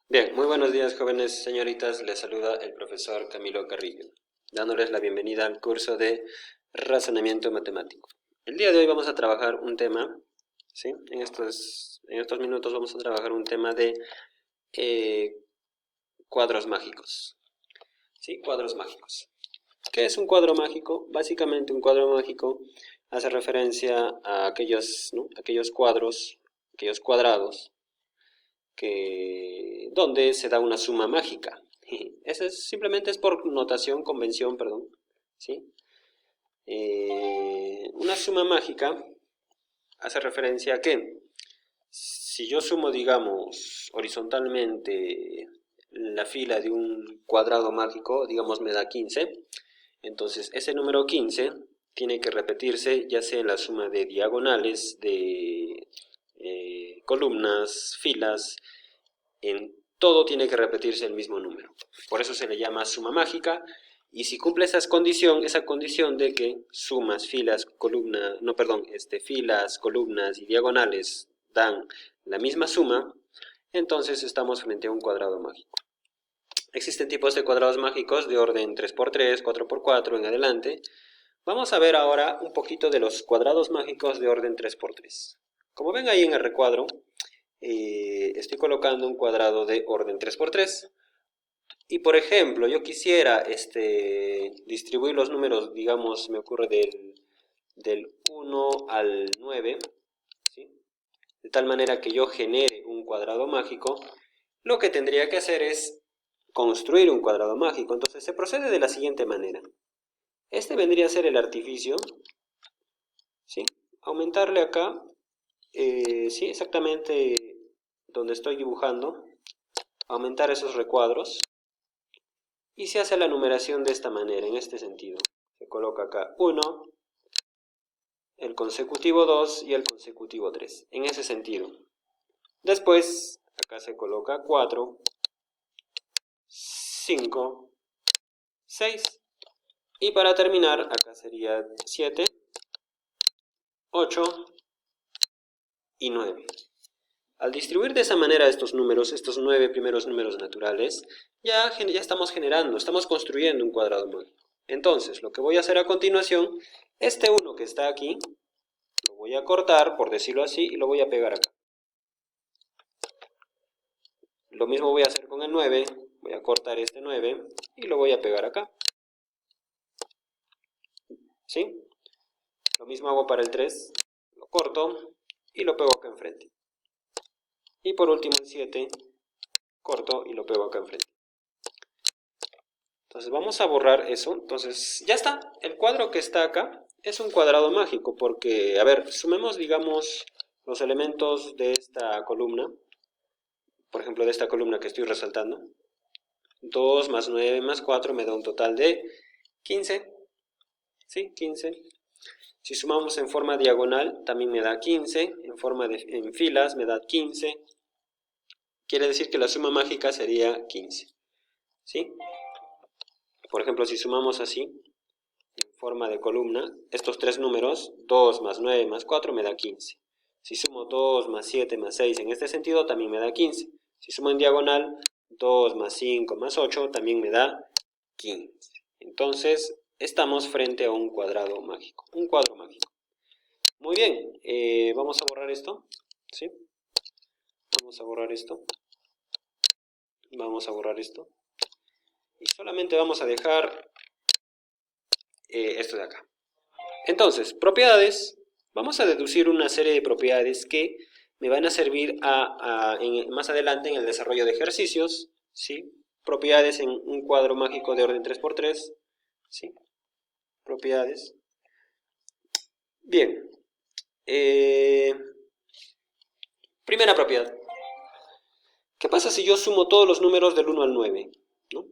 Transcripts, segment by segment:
Bien, muy buenos días jóvenes señoritas, les saluda el profesor Camilo Carrillo, dándoles la bienvenida al curso de razonamiento matemático. El día de hoy vamos a trabajar un tema, ¿sí? En estos minutos vamos a trabajar un tema de cuadros mágicos, ¿sí? Cuadros mágicos. ¿Qué es un cuadro mágico? Básicamente un cuadro mágico hace referencia a aquellos, ¿no? Aquellos cuadros, aquellos cuadrados donde se da una suma mágica. Simplemente es por notación, convención, perdón. ¿Sí? Una suma mágica hace referencia a que si yo sumo, digamos, horizontalmente la fila de un cuadrado mágico, digamos me da 15, entonces ese número 15 tiene que repetirse ya sea en la suma de diagonales, de columnas, filas, en todo tiene que repetirse el mismo número. Por eso se le llama suma mágica. Y si cumple esa condición de que sumas, filas, columnas, no, perdón, filas, columnas y diagonales dan la misma suma, entonces estamos frente a un cuadrado mágico. Existen tipos de cuadrados mágicos de orden 3×3, 4×4 en adelante. Vamos a ver ahora un poquito de los cuadrados mágicos de orden 3×3. Como ven ahí en el recuadro, estoy colocando un cuadrado de orden 3×3. Y por ejemplo, yo quisiera distribuir los números, digamos, me ocurre del 1 al 9, ¿sí? De tal manera que yo genere un cuadrado mágico. Lo que tendría que hacer es construir un cuadrado mágico. Entonces se procede de la siguiente manera. Este vendría a ser el artificio, ¿sí? Aumentarle acá, sí, exactamente donde estoy dibujando, aumentar esos recuadros y se hace la numeración de esta manera, en este sentido. Se coloca acá 1, el consecutivo 2 y el consecutivo 3, en ese sentido. Después, acá se coloca 4, 5, 6 y para terminar, acá sería 7, 8 y 9. Al distribuir de esa manera estos números, estos 9 primeros números naturales, ya estamos generando, estamos construyendo un cuadrado mágico. Entonces, lo que voy a hacer a continuación, este 1 que está aquí, lo voy a cortar, por decirlo así, y lo voy a pegar acá. Lo mismo voy a hacer con el 9, voy a cortar este 9 y lo voy a pegar acá. ¿Sí? Lo mismo hago para el 3, lo corto y lo pego acá enfrente. Y por último el 7, corto y lo pego acá enfrente. Entonces vamos a borrar eso. Entonces ya está. El cuadro que está acá es un cuadrado mágico porque, a ver, sumemos, digamos, los elementos de esta columna. Por ejemplo, de esta columna que estoy resaltando. 2 más 9 más 4 me da un total de 15. ¿Sí? 15. Si sumamos en forma diagonal, también me da 15. En filas me da 15. Quiere decir que la suma mágica sería 15. ¿Sí? Por ejemplo, si sumamos así, en forma de columna, estos tres números, 2 más 9 más 4 me da 15. Si sumo 2 más 7 más 6 en este sentido, también me da 15. Si sumo en diagonal, 2 más 5 más 8 también me da 15. Entonces, estamos frente a un cuadrado mágico, un cuadro mágico. Muy bien, vamos a borrar esto, ¿sí? Vamos a borrar esto. Vamos a borrar esto. Y solamente vamos a dejar esto de acá. Entonces, propiedades. Vamos a deducir una serie de propiedades que me van a servir más adelante en el desarrollo de ejercicios, ¿sí? Propiedades en un cuadro mágico de orden 3×3, ¿sí? Propiedades. Bien. Primera propiedad. ¿Qué pasa si yo sumo todos los números del 1 al 9? ¿No?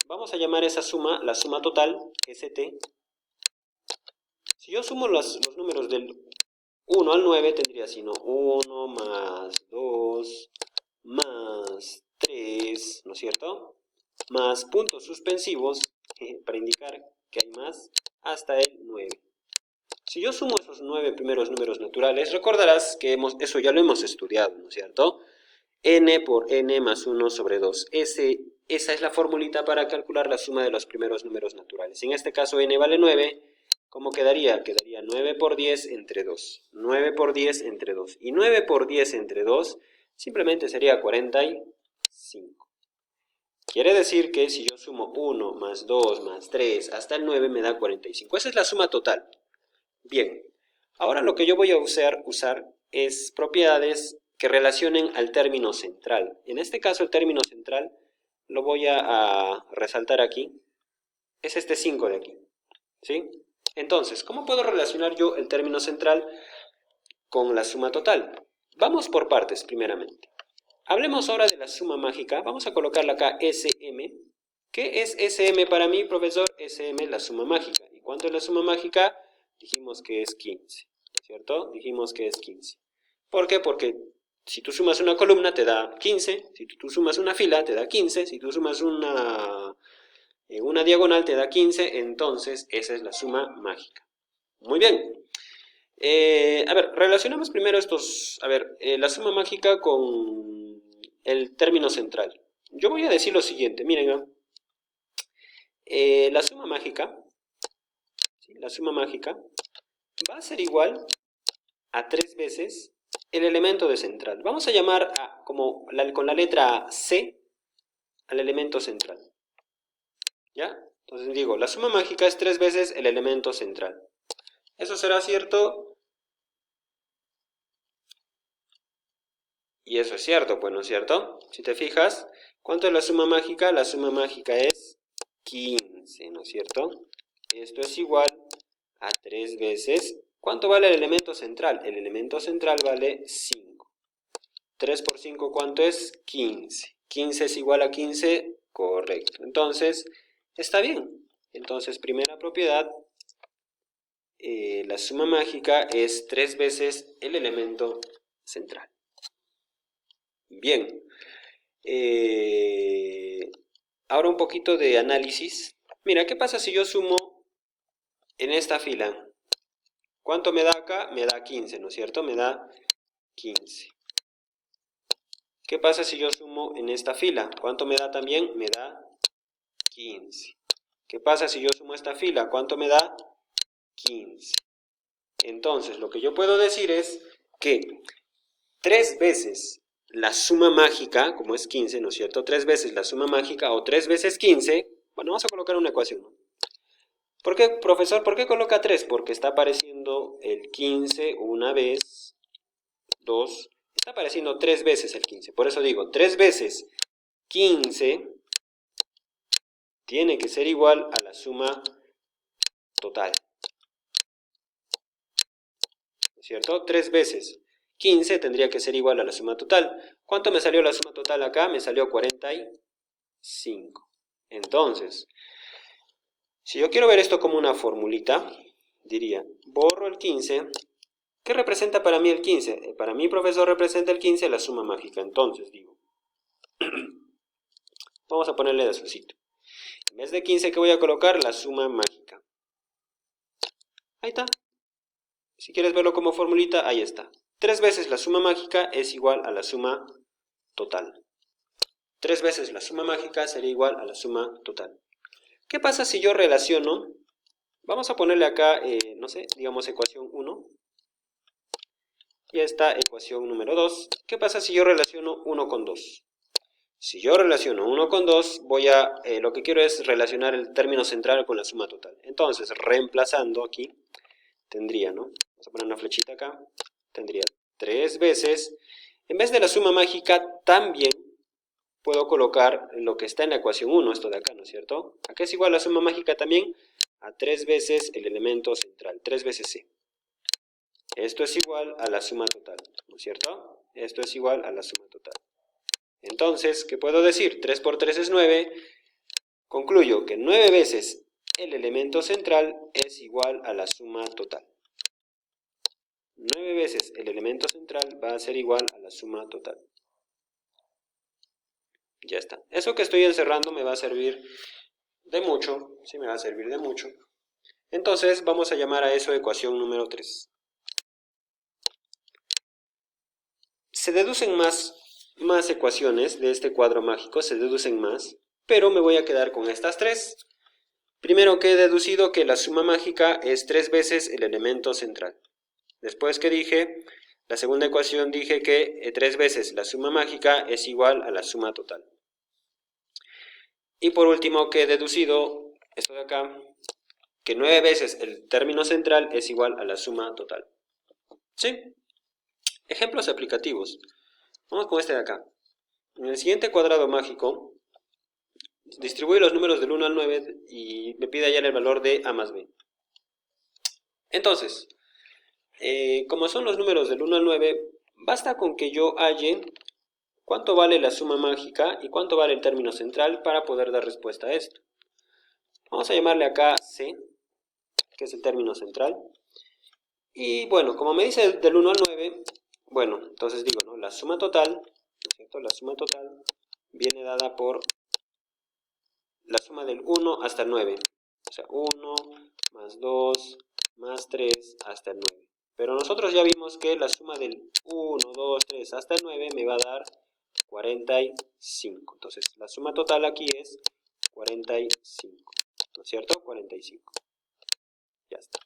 Vamos a llamar esa suma la suma total, ST. Si yo sumo los números del 1 al 9, tendría así, ¿no? 1 más 2 más 3, ¿no es cierto? Más puntos suspensivos, para indicar que hay más, hasta el 9. Si yo sumo esos 9 primeros números naturales, recordarás que eso ya lo hemos estudiado, ¿no es cierto? n por n más 1 sobre 2. Esa es la formulita para calcular la suma de los primeros números naturales. En este caso n vale 9. ¿Cómo quedaría? Quedaría 9 por 10 entre 2. 9 por 10 entre 2. Y 9 por 10 entre 2 simplemente sería 45. Quiere decir que si yo sumo 1 más 2 más 3 hasta el 9 me da 45. Esa es la suma total. Bien, ahora lo que yo voy a usar es propiedades que relacionen al término central. En este caso el término central lo voy a resaltar aquí. Es este 5 de aquí. ¿Sí? Entonces, ¿cómo puedo relacionar yo el término central con la suma total? Vamos por partes primeramente. Hablemos ahora de la suma mágica. Vamos a colocarla acá SM. ¿Qué es SM para mí, profesor? SM es la suma mágica. ¿Y cuánto es la suma mágica? Dijimos que es 15, ¿cierto? Dijimos que es 15. ¿Por qué? Porque si tú sumas una columna te da 15, si tú sumas una fila te da 15, si tú sumas una diagonal te da 15, entonces esa es la suma mágica. Muy bien. A ver, relacionamos primero la suma mágica con el término central. Yo voy a decir lo siguiente, miren, la suma mágica, ¿sí? La suma mágica va a ser igual a 3 veces el elemento de central. Vamos a llamar con la letra C al elemento central. ¿Ya? Entonces digo, la suma mágica es 3 veces el elemento central. ¿Eso será cierto? Y eso es cierto, pues, ¿no es cierto? Si te fijas, ¿cuánto es la suma mágica? La suma mágica es 15, ¿no es cierto? Esto es igual a 3 veces. ¿Cuánto vale el elemento central? El elemento central vale 5. 3 por 5, ¿cuánto es? 15. 15 es igual a 15, correcto. Entonces, está bien. Entonces, primera propiedad, la suma mágica es 3 veces el elemento central. Bien. Ahora un poquito de análisis. Mira, ¿qué pasa si yo sumo en esta fila? ¿Cuánto me da acá? Me da 15, ¿no es cierto? Me da 15. ¿Qué pasa si yo sumo en esta fila? ¿Cuánto me da también? Me da 15. ¿Qué pasa si yo sumo esta fila? ¿Cuánto me da? 15. Entonces, lo que yo puedo decir es que 3 veces la suma mágica, como es 15, ¿no es cierto? 3 veces la suma mágica o 3 veces 15, bueno, vamos a colocar una ecuación, ¿no? ¿Por qué, profesor? ¿Por qué coloca 3? Porque está apareciendo el 15 una vez, 2, está apareciendo 3 veces el 15. Por eso digo, 3 veces 15 tiene que ser igual a la suma total. ¿No es cierto? 3 veces 15 tendría que ser igual a la suma total. ¿Cuánto me salió la suma total acá? Me salió 45. Entonces, si yo quiero ver esto como una formulita, diría, borro el 15. ¿Qué representa para mí el 15? Para mí, profesor, representa el 15 la suma mágica. Entonces, digo, vamos a ponerle de azulcito. En vez de 15, ¿qué voy a colocar? La suma mágica. Ahí está. Si quieres verlo como formulita, ahí está. 3 veces la suma mágica es igual a la suma total. 3 veces la suma mágica sería igual a la suma total. ¿Qué pasa si yo relaciono? Vamos a ponerle acá, no sé, digamos ecuación 1. Y esta ecuación número 2. ¿Qué pasa si yo relaciono 1 con 2? Si yo relaciono 1 con 2, lo que quiero es relacionar el término central con la suma total. Entonces, reemplazando aquí, tendría, ¿no? Vamos a poner una flechita acá. Tendría 3 veces. En vez de la suma mágica, también puedo colocar lo que está en la ecuación 1, esto de acá, ¿no es cierto? Acá es igual a la suma mágica también a 3 veces el elemento central, 3 veces C. Esto es igual a la suma total, ¿no es cierto? Esto es igual a la suma total. Entonces, ¿qué puedo decir? 3 por 3 es 9. Concluyo que 9 veces el elemento central es igual a la suma total. 9 veces el elemento central va a ser igual a la suma total. Ya está. Eso que estoy encerrando me va a servir de mucho. Sí, me va a servir de mucho. Entonces, vamos a llamar a eso ecuación número 3. Se deducen más más ecuaciones de este cuadro mágico, se deducen más, pero me voy a quedar con estas tres. Primero que he deducido que la suma mágica es 3 veces el elemento central. Después que dije, la segunda ecuación dije que 3 veces la suma mágica es igual a la suma total. Y por último que he deducido, esto de acá, que 9 veces el término central es igual a la suma total. ¿Sí? Ejemplos aplicativos. Vamos con este de acá. En el siguiente cuadrado mágico, distribuye los números del 1 al 9 y me pide hallar el valor de a más b. Entonces, como son los números del 1 al 9, basta con que yo halle cuánto vale la suma mágica y cuánto vale el término central para poder dar respuesta a esto. Vamos a llamarle acá C, que es el término central. Y bueno, como me dice del 1 al 9, bueno, entonces digo, ¿no? La suma total, ¿no es cierto? La suma total viene dada por la suma del 1 hasta el 9. O sea, 1 más 2 más 3 hasta el 9. Pero nosotros ya vimos que la suma del 1, 2, 3 hasta el 9 me va a dar 45. Entonces, la suma total aquí es 45. ¿No es cierto? 45. Ya está.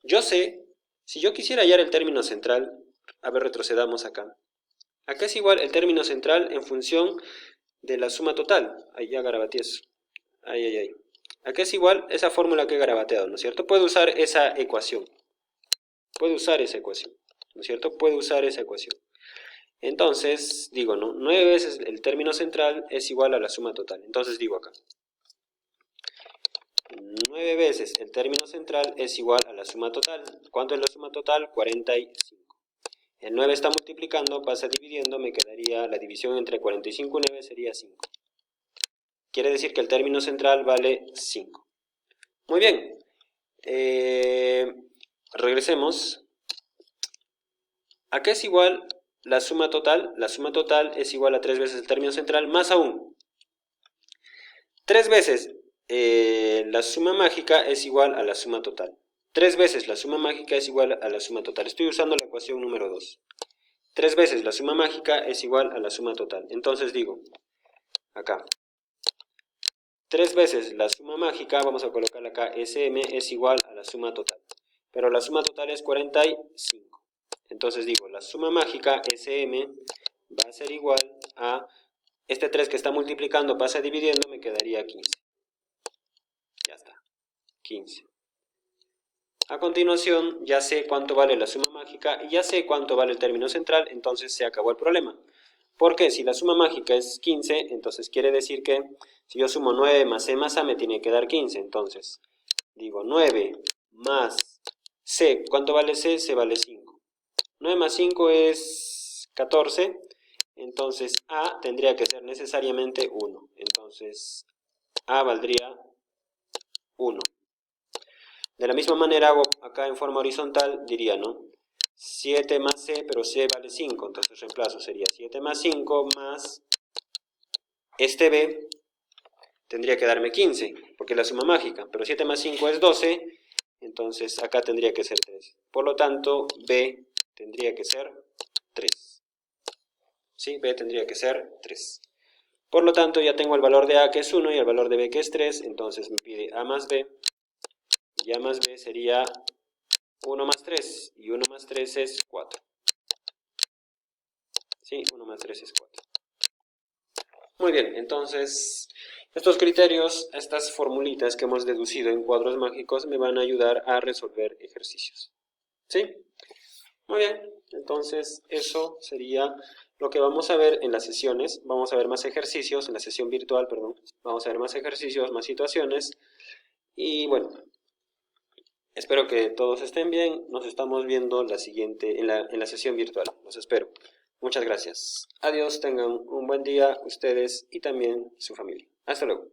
Yo sé, si yo quisiera hallar el término central, a ver, retrocedamos acá. Acá es igual el término central en función de la suma total. Ahí ya garabateé eso. Ahí. Acá es igual esa fórmula que he garabateado, ¿no es cierto? Puedo usar esa ecuación. ¿No es cierto? Puedo usar esa ecuación. Entonces, digo, ¿no? 9 veces el término central es igual a la suma total. Entonces digo acá. 9 veces el término central es igual a la suma total. ¿Cuánto es la suma total? 45. El 9 está multiplicando, pasa dividiendo, me quedaría la división entre 45 y 9 sería 5. Quiere decir que el término central vale 5. Muy bien. Regresemos. ¿A qué es igual la suma total? La suma total es igual a 3 veces el término central, más aún. 3 veces la suma mágica es igual a la suma total. 3 veces la suma mágica es igual a la suma total. Estoy usando la ecuación número 2. 3 veces la suma mágica es igual a la suma total. Entonces digo, acá, 3 veces la suma mágica, vamos a colocar acá, SM es igual a la suma total. Pero la suma total es 45. Entonces digo, la suma mágica SM va a ser igual a, este 3 que está multiplicando pasa dividiendo, me quedaría 15. Ya está, 15. A continuación, ya sé cuánto vale la suma mágica y ya sé cuánto vale el término central, entonces se acabó el problema. Porque si la suma mágica es 15, entonces quiere decir que si yo sumo 9 más C más A me tiene que dar 15. Entonces, digo 9 más C, ¿cuánto vale C? C vale 5. 9 más 5 es 14, entonces A tendría que ser necesariamente 1. Entonces, A valdría 1. De la misma manera hago acá en forma horizontal, diría, ¿no? 7 más C, pero C vale 5, entonces reemplazo, sería 7 más 5 más este B, tendría que darme 15, porque es la suma mágica, pero 7 más 5 es 12, entonces acá tendría que ser 3. Por lo tanto, B tendría que ser 3. ¿Sí? B tendría que ser 3. Por lo tanto, ya tengo el valor de A que es 1 y el valor de B que es 3, entonces me pide A más B, y A más B sería 1 más 3, y 1 más 3 es 4. ¿Sí? 1 más 3 es 4. Muy bien, entonces estos criterios, estas formulitas que hemos deducido en cuadros mágicos me van a ayudar a resolver ejercicios. ¿Sí? Muy bien, entonces eso sería lo que vamos a ver en las sesiones. Vamos a ver más ejercicios, en la sesión virtual, perdón. Vamos a ver más ejercicios, más situaciones. Y bueno, espero que todos estén bien. Nos estamos viendo en la sesión virtual. Los espero. Muchas gracias. Adiós, tengan un buen día ustedes y también su familia. Hasta luego.